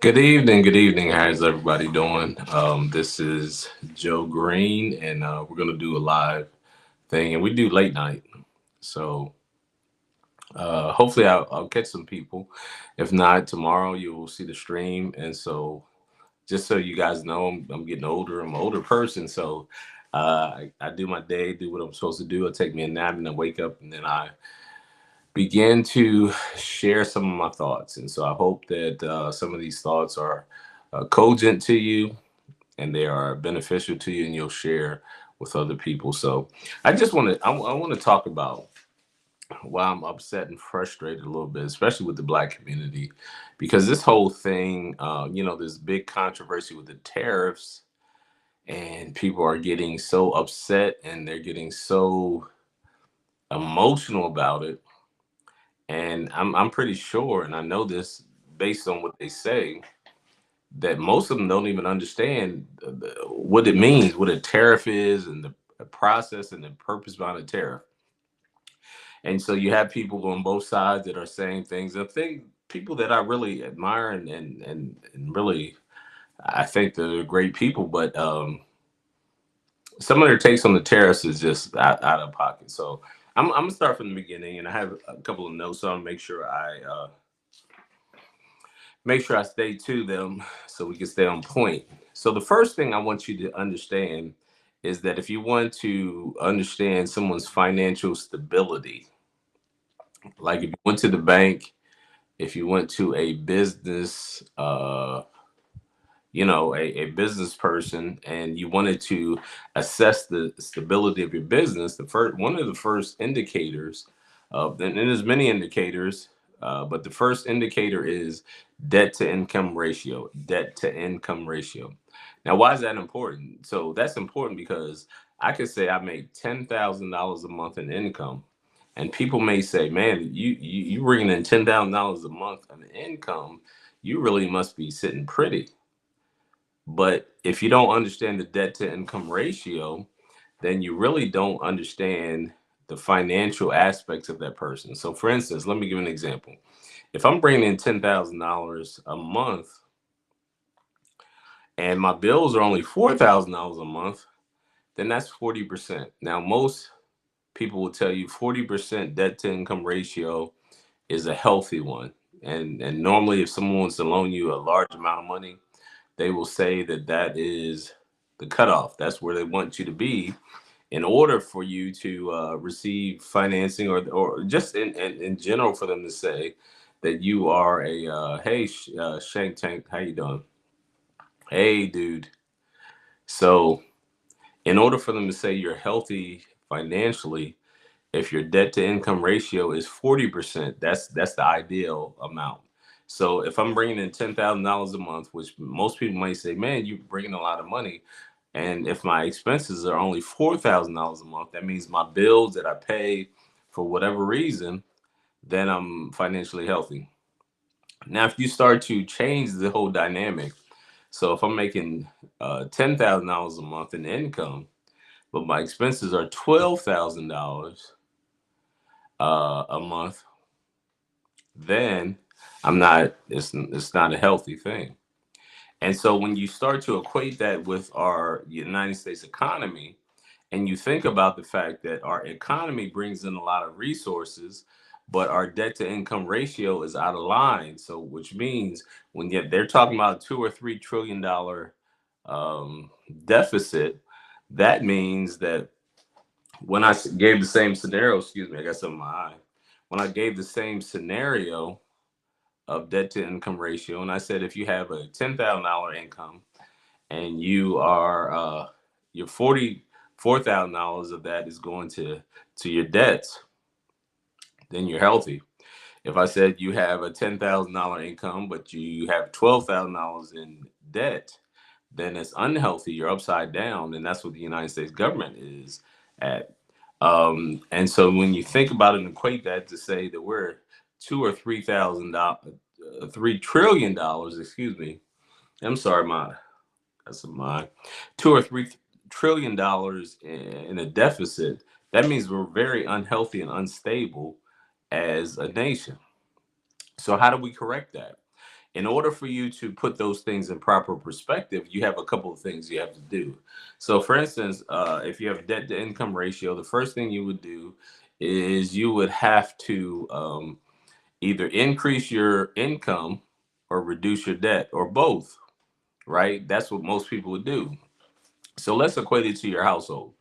Good evening. Good evening. How's everybody doing? This is Joe Green, and we're gonna do a live thing, and we do late night. So hopefully, I'll catch some people. If not, tomorrow you will see the stream. And so, just so you guys know, I'm getting older. I'm an older person, so I do my day, do what I'm supposed to do. I take me a nap, and then wake up, and then I begin to share some of my thoughts. And so, I hope that some of these thoughts are cogent to you and they are beneficial to you and you'll share with other people. So I want to talk about why I'm upset and frustrated a little bit, especially with the black community, because this whole thing, there's big controversy with the tariffs, and people are getting so upset and they're getting so emotional about it. And I'm pretty sure, and I know this based on what they say, that most of them don't even understand what it means, what a tariff is, and the process and the purpose behind a tariff. And so you have people on both sides that are saying things. And think people that I really admire and really I think they're great people, but some of their takes on the tariffs is just out of pocket. So I'm gonna start from the beginning, and I have a couple of notes on make sure I stay to them so we can stay on point. So the first thing I want you to understand is that if you want to understand someone's financial stability, like if you went to the bank, if you went to a business, a business person, and you wanted to assess the stability of your business, the first one of the first indicators of, and there's many indicators, but the first indicator is debt to income ratio. Debt to income ratio. Now, why is that important? So that's important because I could say I make $10,000 a month in income, and people may say, "Man, you bringing in $10,000 a month in income, you really must be sitting pretty." But if you don't understand the debt to income ratio, then you really don't understand the financial aspects of that person. So, for instance, let me give an example. If I'm bringing in $10,000 a month and my bills are only $4,000 a month, then that's 40%. Now, most people will tell you 40% debt to income ratio is a healthy one. And normally, if someone wants to loan you a large amount of money, they will say that that is the cutoff. That's where they want you to be in order for you to receive financing, or just in general for them to say that you are a hey Shank Tank, how you doing? Hey dude. So in order for them to say you're healthy financially, if your debt to income ratio is 40%, that's the ideal amount. So if I'm bringing in $10,000 a month, which most people might say, "Man, you're bringing a lot of money," and if my expenses are only $4,000 a month, that means my bills that I pay for whatever reason, then I'm financially healthy. Now, if you start to change the whole dynamic, so if I'm making $10,000 a month in income, but my expenses are $12,000 a month, then I'm not. It's not a healthy thing. And so when you start to equate that with our United States economy, and you think about the fact that our economy brings in a lot of resources, but our debt to income ratio is out of line. So which means when they're talking about $2 or $3 trillion deficit, that means that when gave the same scenario, excuse me, I got something in my eye. When I gave the same scenario of debt to income ratio, and I said if you have a $10,000 income and your $44,000 of that is going to your debts, then you're healthy. If I said you have a $10,000 income but you have $12,000 in debt, then it's unhealthy. You're upside down, and that's what the United States government is at. And so when you think about it and equate that to say that we're $2 or $3,000, $3 trillion, excuse me. I'm sorry, that's mine. $2 or $3 trillion in a deficit. That means we're very unhealthy and unstable as a nation. So how do we correct that? In order for you to put those things in proper perspective, you have a couple of things you have to do. So, for instance, if you have debt to income ratio, the first thing you would do is you would have to either increase your income or reduce your debt, or both, right? That's what most people would do. So let's equate it to your household.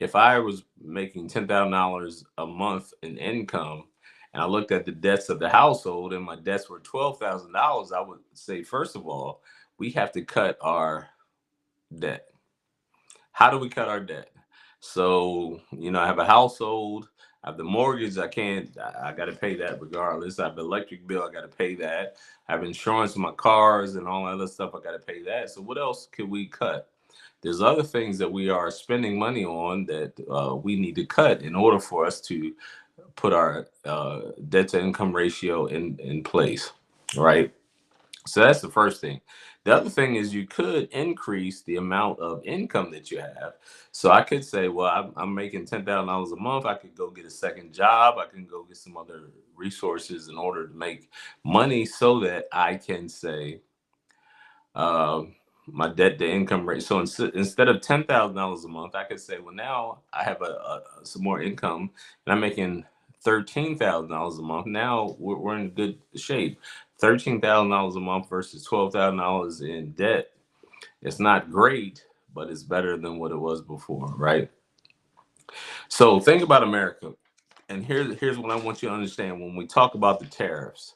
If I was making $10,000 a month in income and I looked at the debts of the household and my debts were $12,000, I would say, first of all, we have to cut our debt. How do we cut our debt? So, I have a household, I have the mortgage, I got to pay that regardless. I have the electric bill, I got to pay that. I have insurance on my cars and all that other stuff, I got to pay that. So, what else could we cut? There's other things that we are spending money on that we need to cut in order for us to put our debt to income ratio in place, right? So that's the first thing. The other thing is you could increase the amount of income that you have. So I could say, well, I'm making $10,000 a month. I could go get a second job. I can go get some other resources in order to make money so that I can say, um, my debt to income rate. So instead of $10,000 a month, I could say, well, now I have some more income and I'm making $13,000 a month. Now we're in good shape. $13,000 a month versus $12,000 in debt. It's not great, but it's better than what it was before, right? So think about America. And here's what I want you to understand when we talk about the tariffs.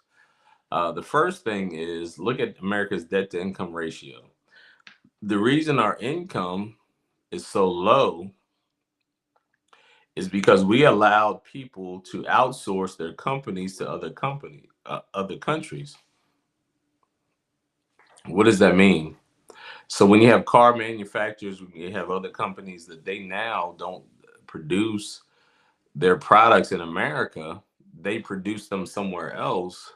The first thing is look at America's debt to income ratio. The reason our income is so low is because we allowed people to outsource their companies to other countries. What does that mean? So when you have car manufacturers, when you have other companies that they now don't produce their products in America, they produce them somewhere else.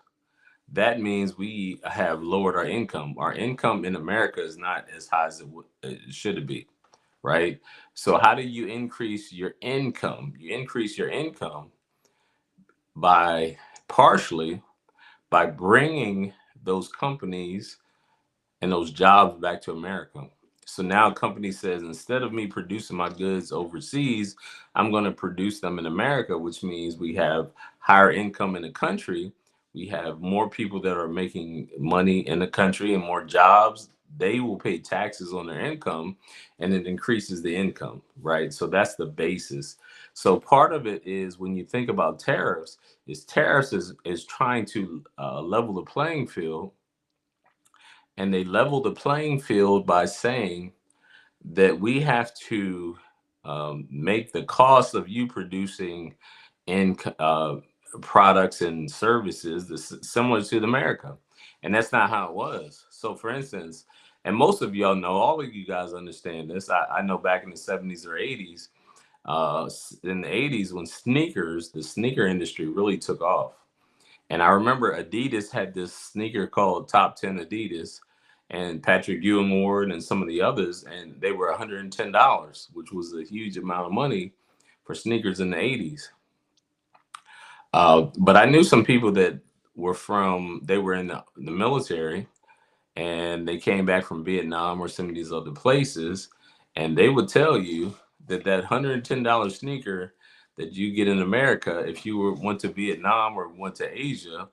That means we have lowered our income. Our income in America is not as high as it should be, right? So how do you increase your income? You increase your income by partially by bringing those companies and those jobs back to America. So now a company says, instead of me producing my goods overseas, I'm going to produce them in America, which means we have higher income in the country. We have more people that are making money in the country and more jobs. They will pay taxes on their income and it increases the income, right? So that's the basis. So part of it is when you think about tariffs, is trying to level the playing field, and they level the playing field by saying that we have to make the cost of you producing in products and services similar to America, and that's not how it was. So, for instance, and most of y'all know, all of you guys understand this. I know back in the 70s or 80s, in the 80s when the sneaker industry really took off. And I remember Adidas had this sneaker called Top 10 Adidas, and Patrick Ewing Ward and some of the others, and they were $110, which was a huge amount of money for sneakers in the 80s. But I knew some people that they were in the military, and they came back from Vietnam or some of these other places, and they would tell you that $110 sneaker that you get in America, if you went to Vietnam or went to Asia,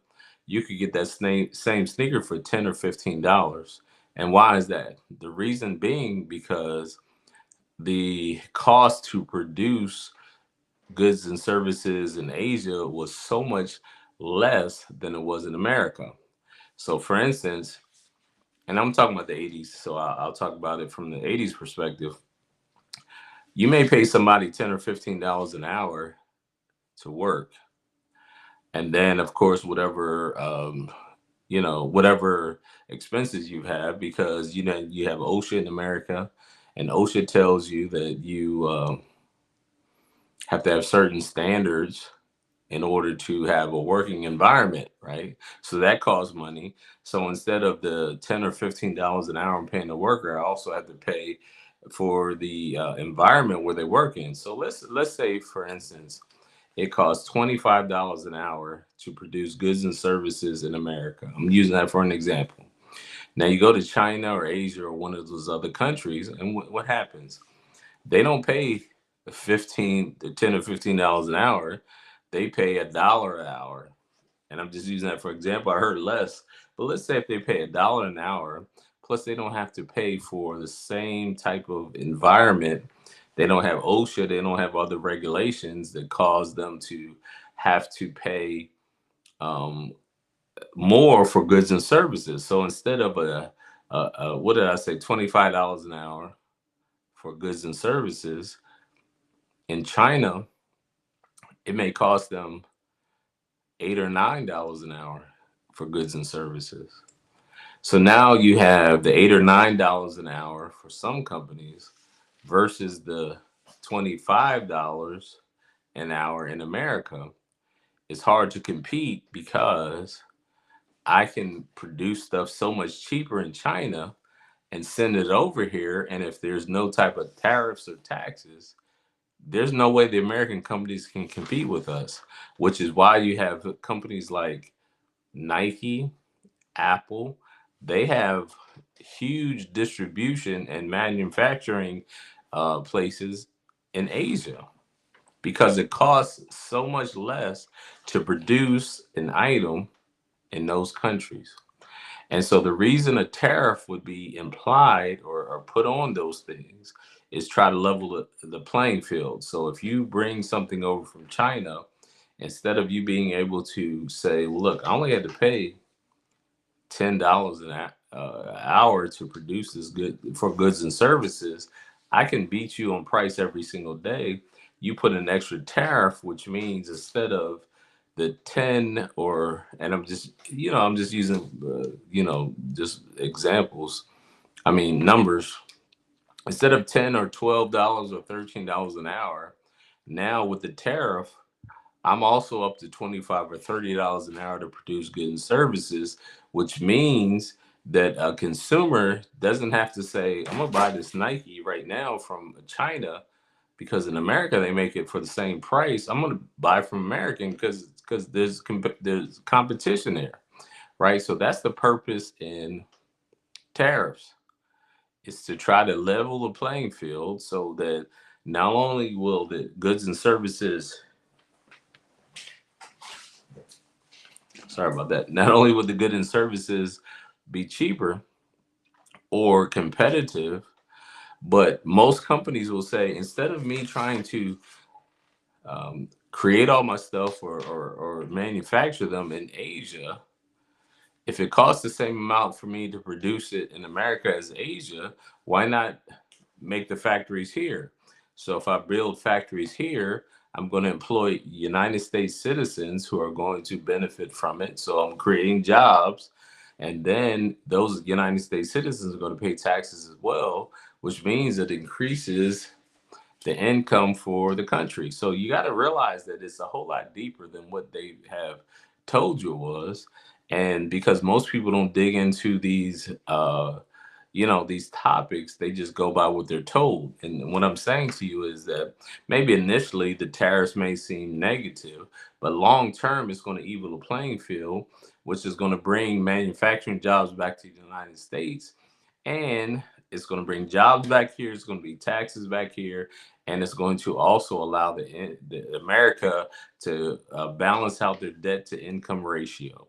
you could get that same sneaker for $10 or $15. And why is that? The reason being because the cost to produce goods and services in Asia was so much less than it was in America. So, for instance, and I'm talking about the 80s, so I'll talk about it from the 80s perspective. You may pay somebody $10 or $15 an hour to work, and then of course whatever expenses you have, because you have OSHA in America, and OSHA tells you that you have to have certain standards in order to have a working environment, right? So that costs money. So instead of the $10 or $15 an hour I'm paying the worker, I also have to pay for the environment where they work in. So let's say, for instance, it costs $25 an hour to produce goods and services in America. I'm using that for an example. Now you go to China or Asia or one of those other countries, and what happens? They don't pay 15 to 10 or $15 an hour. They pay $1 an hour. And I'm just using that for example. I heard less, but let's say if they pay $1 an hour, plus they don't have to pay for the same type of environment. They don't have OSHA. They don't have other regulations that cause them to have to pay um, more for goods and services. So instead of what did I say, $25 an hour for goods and services in China, it may cost them $8 or $9 an hour for goods and services. So now you have the $8 or $9 an hour for some companies versus the $25 an hour in America. It's hard to compete because I can produce stuff so much cheaper in China and send it over here. And if there's no type of tariffs or taxes, there's no way the American companies can compete with us, which is why you have companies like Nike, Apple. They have huge distribution and manufacturing places in Asia because it costs so much less to produce an item in those countries. And so the reason a tariff would be implied or put on those things is try to level the playing field. So if you bring something over from China, instead of you being able to say, well, look, I only had to pay $10 an hour to produce this good for goods and services, I can beat you on price every single day. You put an extra tariff, which means instead of the 10 or, and I'm just, I'm just using, just examples. I mean, numbers. Instead of 10 or $12 or $13 an hour, now with the tariff, I'm also up to 25 or $30 an hour to produce goods and services, which means that a consumer doesn't have to say, I'm gonna buy this Nike right now from China because in America they make it for the same price. I'm gonna buy from American because there's competition there, right? So that's the purpose in tariffs, is to try to level the playing field so that not only will the goods and services, sorry about that, not only would the goods and services be cheaper or competitive, but most companies will say, instead of me trying to create all my stuff or manufacture them in Asia, if it costs the same amount for me to produce it in America as Asia, why not make the factories here? So if I build factories here, I'm going to employ United States citizens who are going to benefit from it. So I'm creating jobs. And then those United States citizens are going to pay taxes as well, which means it increases the income for the country. So you got to realize that it's a whole lot deeper than what they have told you it was. And because most people don't dig into these topics, they just go by what they're told. And what I'm saying to you is that maybe initially the tariffs may seem negative, but long term it's going to even the playing field, which is going to bring manufacturing jobs back to the United States. And it's going to bring jobs back here. It's going to be taxes back here, and it's going to also allow the America to balance out their debt to income ratio,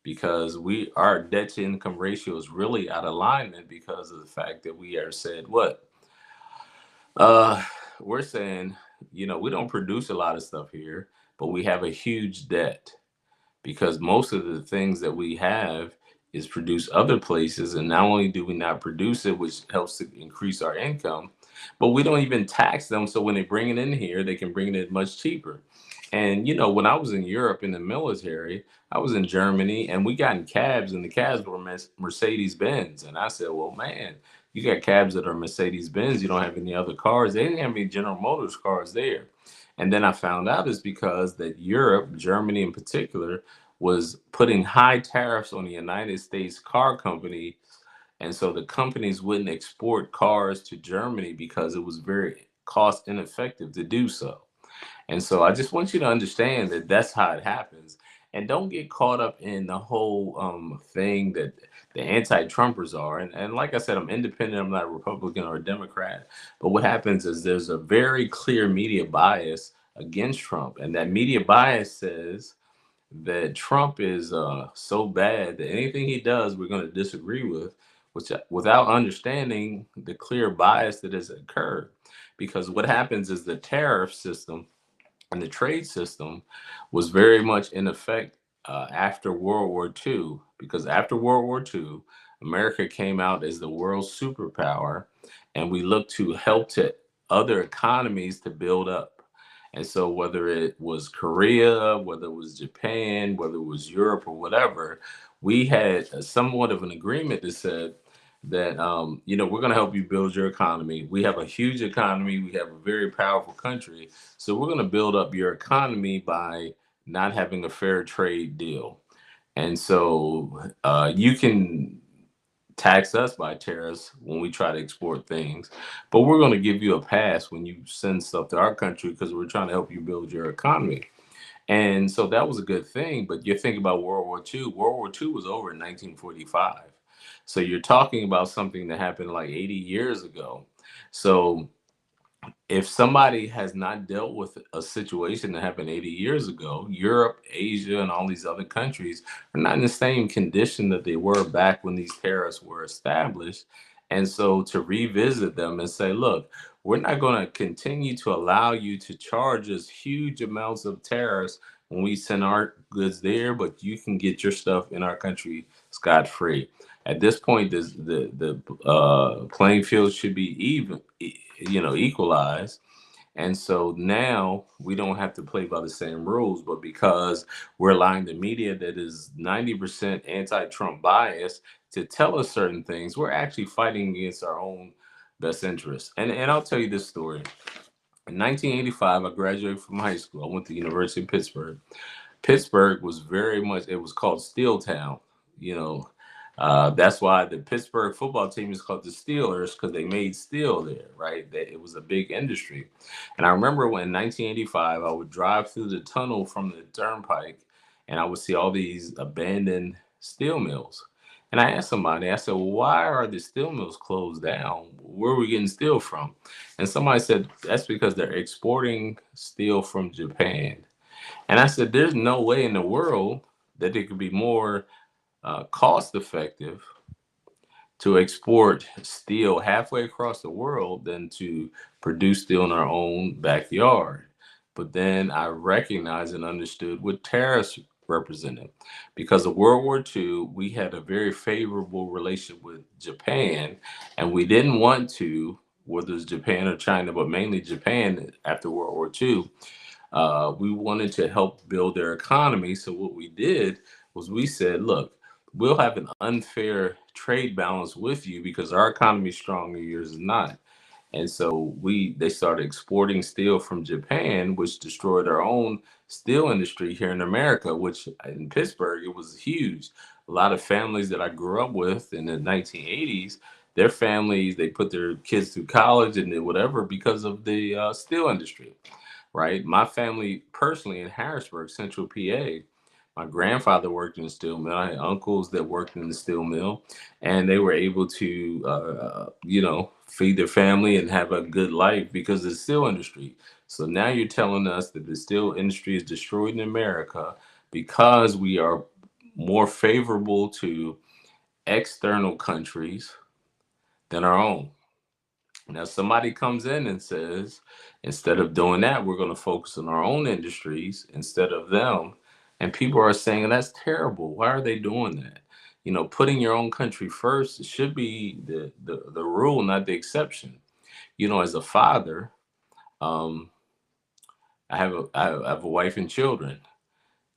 because our debt to income ratio is really out of alignment because of the fact that we are said what uh, we're saying. We don't produce a lot of stuff here, but we have a huge debt because most of the things that we have is produced other places, and not only do we not produce it, which helps to increase our income, but we don't even tax them, so when they bring it in here they can bring it in much cheaper. And when I was in Europe in the military, I was in Germany, and we got in cabs, and the cabs were Mercedes Benz, and I said, well, man, you got cabs that are Mercedes Benz, you don't have any other cars. They didn't have any General Motors cars there. And then I found out it's because that Europe, Germany in particular, was putting high tariffs on the United States car company. And so the companies wouldn't export cars to Germany because it was very cost ineffective to do so. And so I just want you to understand that that's how it happens. And don't get caught up in the whole thing that the anti-Trumpers are. And like I said, I'm independent. I'm not a Republican or a Democrat. But what happens is there's a very clear media bias against Trump. And that media bias says that Trump is so bad that anything he does, we're going to disagree with, which without understanding the clear bias that has occurred. Because what happens is the tariff system and the trade system was very much in effect after World War II, because after World War II, America came out as the world superpower, and we looked to help to other economies to build up. And so, whether it was Korea, whether it was Japan, whether it was Europe, or whatever, we had somewhat of an agreement that said that we're going to help you build your economy. We have a huge economy. We have a very powerful country, so we're going to build up your economy by not having a fair trade deal. And so you can tax us by tariffs when we try to export things, but we're going to give you a pass when you send stuff to our country because we're trying to help you build your economy. And so that was a good thing. But you think about World War II. World War II was over in 1945. So you're talking about something that happened like 80 years ago. So if somebody has not dealt with a situation that happened 80 years ago, Europe, Asia, and all these other countries are not in the same condition that they were back when these tariffs were established. And so to revisit them and say, look, we're not going to continue to allow you to charge us huge amounts of tariffs when we send our goods there, but you can get your stuff in our country scot free. At this point, the playing field should be even, equalized. And so now we don't have to play by the same rules, but because we're allowing the media that is 90% anti-Trump bias to tell us certain things, we're actually fighting against our own best interests. And I'll tell you this story. In 1985, I graduated from high school. I went to the University of Pittsburgh. Pittsburgh was very much, it was called Steel Town. You know, that's why the Pittsburgh football team is called the Steelers, because they made steel there, right? That it was a big industry. And I remember when in 1985, I would drive through the tunnel from the turnpike and I would see all these abandoned steel mills. And I asked somebody, I said, well, why are the steel mills closed down? Where are we getting steel from? And somebody said, that's because they're exporting steel from Japan. And I said, there's no way in the world that it could be more cost effective to export steel halfway across the world than to produce steel in our own backyard. But then I recognized and understood what tariffs represented. Because of World War II, we had a very favorable relationship with Japan, and we didn't want to, whether it's Japan or China, but mainly Japan after World War II, we wanted to help build their economy. So what we did was we said, look, we'll have an unfair trade balance with you because our economy is strong and yours is not. And so they started exporting steel from Japan, which destroyed our own steel industry here in America, which in Pittsburgh, it was huge. A lot of families that I grew up with in the 1980s, their families, they put their kids through college and did whatever because of the steel industry, right? My family personally in Harrisburg, Central PA, my grandfather worked in the steel mill. I had uncles that worked in the steel mill, and they were able to, feed their family and have a good life because of the steel industry. So now you're telling us that the steel industry is destroyed in America because we are more favorable to external countries than our own. Now, somebody comes in and says, instead of doing that, we're going to focus on our own industries instead of them. And people are saying that's terrible. Why are they doing that? Putting your own country first should be the rule, not the exception. As a father, um, I have a wife and children.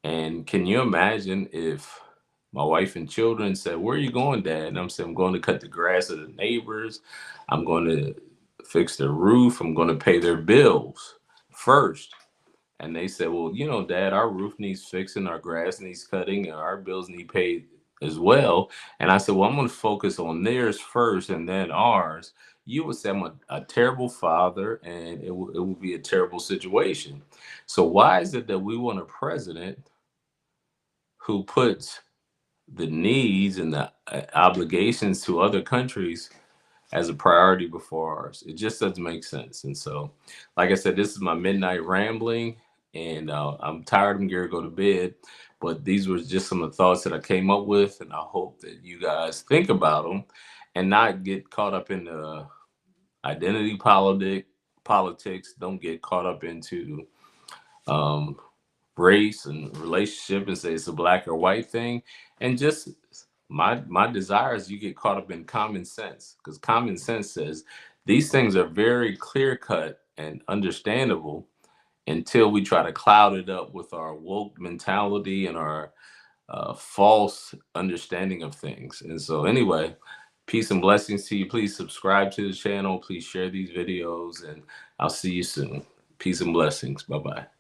And can you imagine if my wife and children said, where are you going, Dad? And I'm saying, I'm going to cut the grass of the neighbors. I'm going to fix their roof. I'm going to pay their bills first. And they said, well, Dad, our roof needs fixing, our grass needs cutting, and our bills need paid as well. And I said, well, I'm going to focus on theirs first and then ours. You would say I'm a terrible father and it will be a terrible situation. So, why is it that we want a president who puts the needs and the obligations to other countries as a priority before ours? It just doesn't make sense. And so, like I said, this is my midnight rambling, and I'm tired. I'm going to go to bed. But these were just some of the thoughts that I came up with, and I hope that you guys think about them and not get caught up in the identity politics. Don't get caught up into um, race and relationship and say it's a black or white thing. And just my desire is you get caught up in common sense, because common sense says these things are very clear cut and understandable until we try to cloud it up with our woke mentality and our false understanding of things. And so, anyway, peace and blessings to you. Please subscribe to the channel. Please share these videos, and I'll see you soon. Peace and blessings. Bye bye.